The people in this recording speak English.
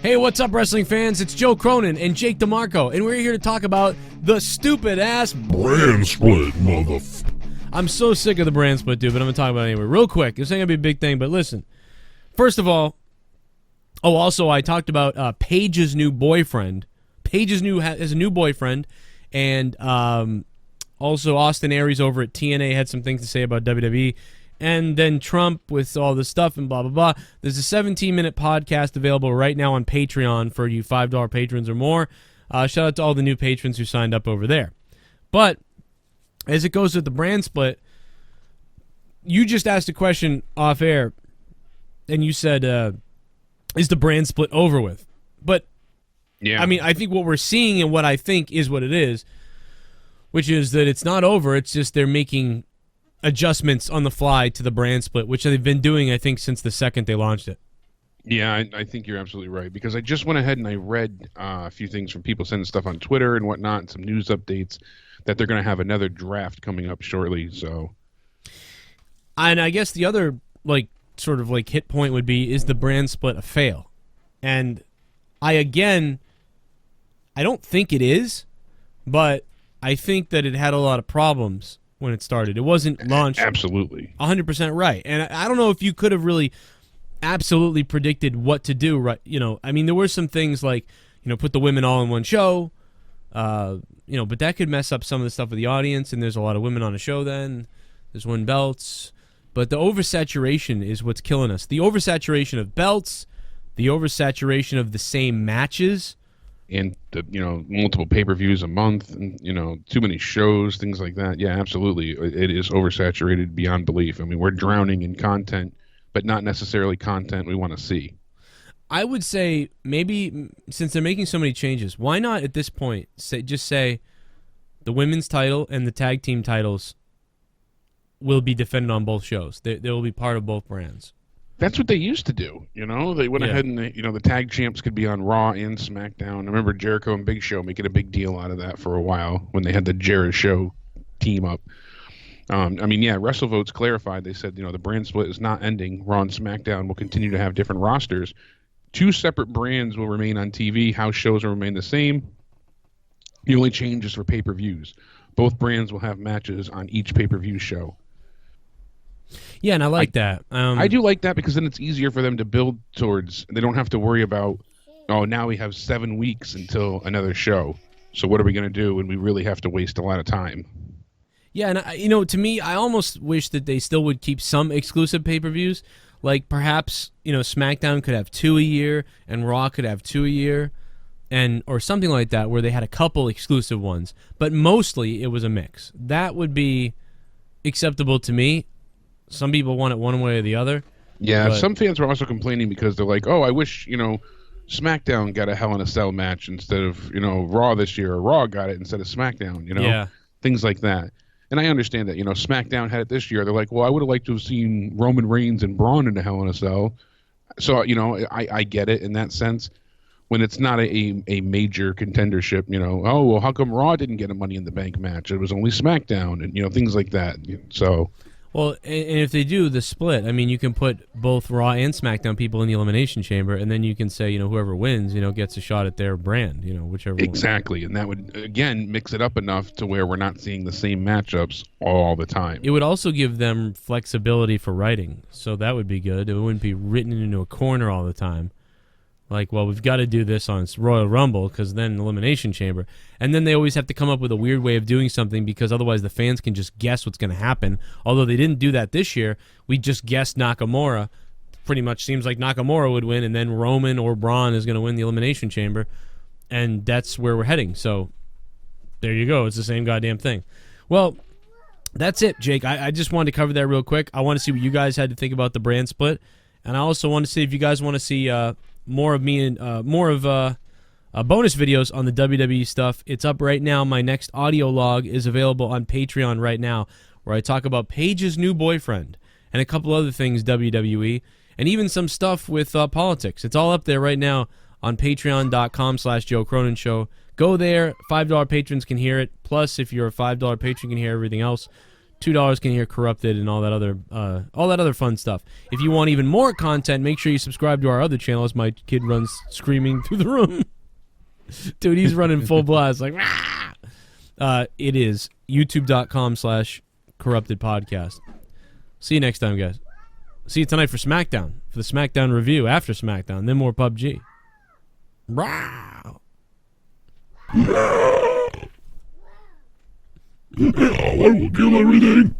Hey, what's up, wrestling fans? It's Joe Cronin and Jake DeMarco, and we're here to talk about the stupid-ass brand split, I'm so sick of the brand split, dude, but I'm going to talk about it anyway. Real quick, this ain't going to be a big thing, but listen. First of all, also, I talked about Paige's new boyfriend. Paige has a new boyfriend, and also Austin Aries over at TNA had some things to say about WWE. And then Trump with all this stuff and blah, blah, blah. There's a 17-minute podcast available right now on Patreon for you $5 patrons or more. Shout out to all the new patrons who signed up over there. But as it goes with the brand split, you just asked a question off air, and you said, is the brand split over with? But, yeah, I mean, I think what we're seeing and what I think is what it is, which is that it's not over. It's just they're making adjustments on the fly to the brand split, which they've been doing, I think, since the second they launched it. Yeah, I think you're absolutely right, because I just went ahead and I read a few things from people sending stuff on Twitter and whatnot, and some news updates that they're going to have another draft coming up shortly. So, and I guess the other sort of hit point would be, is the brand split a fail? And I don't think it is, but I think that it had a lot of problems when it started. It wasn't launched absolutely 100% right. And I don't know if you could have really absolutely predicted what to do, right? I mean, there were some things like, put the women all in one show, but that could mess up some of the stuff with the audience, and there's a lot of women on a show then. There's win belts. But the oversaturation is what's killing us. The oversaturation of belts, the oversaturation of the same matches, and multiple pay-per-views a month, and too many shows, things like that. Yeah, absolutely, it is oversaturated beyond belief. I mean, we're drowning in content, but not necessarily content we want to see. I would say maybe, since they're making so many changes, why not at this point just say the women's title and the tag team titles will be defended on both shows. They will be part of both brands. That's what they used to do, They went ahead and, the tag champs could be on Raw and SmackDown. I remember Jericho and Big Show making a big deal out of that for a while when they had the Jera Show team up. WrestleVotes clarified. They said, the brand split is not ending. Raw and SmackDown will continue to have different rosters. 2 separate brands will remain on TV. House shows will remain the same. The only change is for pay-per-views. Both brands will have matches on each pay-per-view show. Yeah, and I like that. I do like that, because then it's easier for them to build towards. They don't have to worry about, now we have 7 weeks until another show. So what are we going to do? And we really have to waste a lot of time. Yeah, and to me, I almost wish that they still would keep some exclusive pay-per-views. Like perhaps, SmackDown could have 2 a year and Raw could have 2 a year, or something like that, where they had a couple exclusive ones. But mostly it was a mix. That would be acceptable to me. Some people want it one way or the other. Yeah, some fans are also complaining because they're like, I wish, SmackDown got a Hell in a Cell match instead of, Raw this year, or Raw got it instead of SmackDown, Yeah. Things like that. And I understand that, SmackDown had it this year. They're like, well, I would have liked to have seen Roman Reigns and Braun in a Hell in a Cell. So, I get it in that sense. When it's not a major contendership, how come Raw didn't get a Money in the Bank match? It was only SmackDown, and, things like that. So... Well, and if they do the split, I mean, you can put both Raw and SmackDown people in the Elimination Chamber, and then you can say, whoever wins, gets a shot at their brand, whichever exactly, one. And that would, again, mix it up enough to where we're not seeing the same matchups all the time. It would also give them flexibility for writing, so that would be good. It wouldn't be written into a corner all the time. Like, well, we've got to do this on Royal Rumble because then Elimination Chamber. And then they always have to come up with a weird way of doing something because otherwise the fans can just guess what's going to happen. Although they didn't do that this year. We just guessed Nakamura. Pretty much seems like Nakamura would win, and then Roman or Braun is going to win the Elimination Chamber. And that's where we're heading. So there you go. It's the same goddamn thing. Well, that's it, Jake. I just wanted to cover that real quick. I want to see what you guys had to think about the brand split. And I also want to see if you guys want to see... more of me and bonus videos on the WWE stuff. It's up right now. My next audio log is available on Patreon right now, where I talk about Paige's new boyfriend and a couple other things WWE, and even some stuff with politics. It's all up there right now on patreon.com/Joe Cronin Show. Go there. $5 patrons can hear it. Plus, if you're a $5 patron, you can hear everything else. $2 can hear Corrupted and all that other fun stuff. If you want even more content, make sure you subscribe to our other channel as my kid runs screaming through the room. Dude, he's running full blast like, rah! It is youtube.com/corruptedpodcast. See you next time, guys. See you tonight for SmackDown, for the SmackDown review after SmackDown, then more PUBG. Rah! I will kill everything.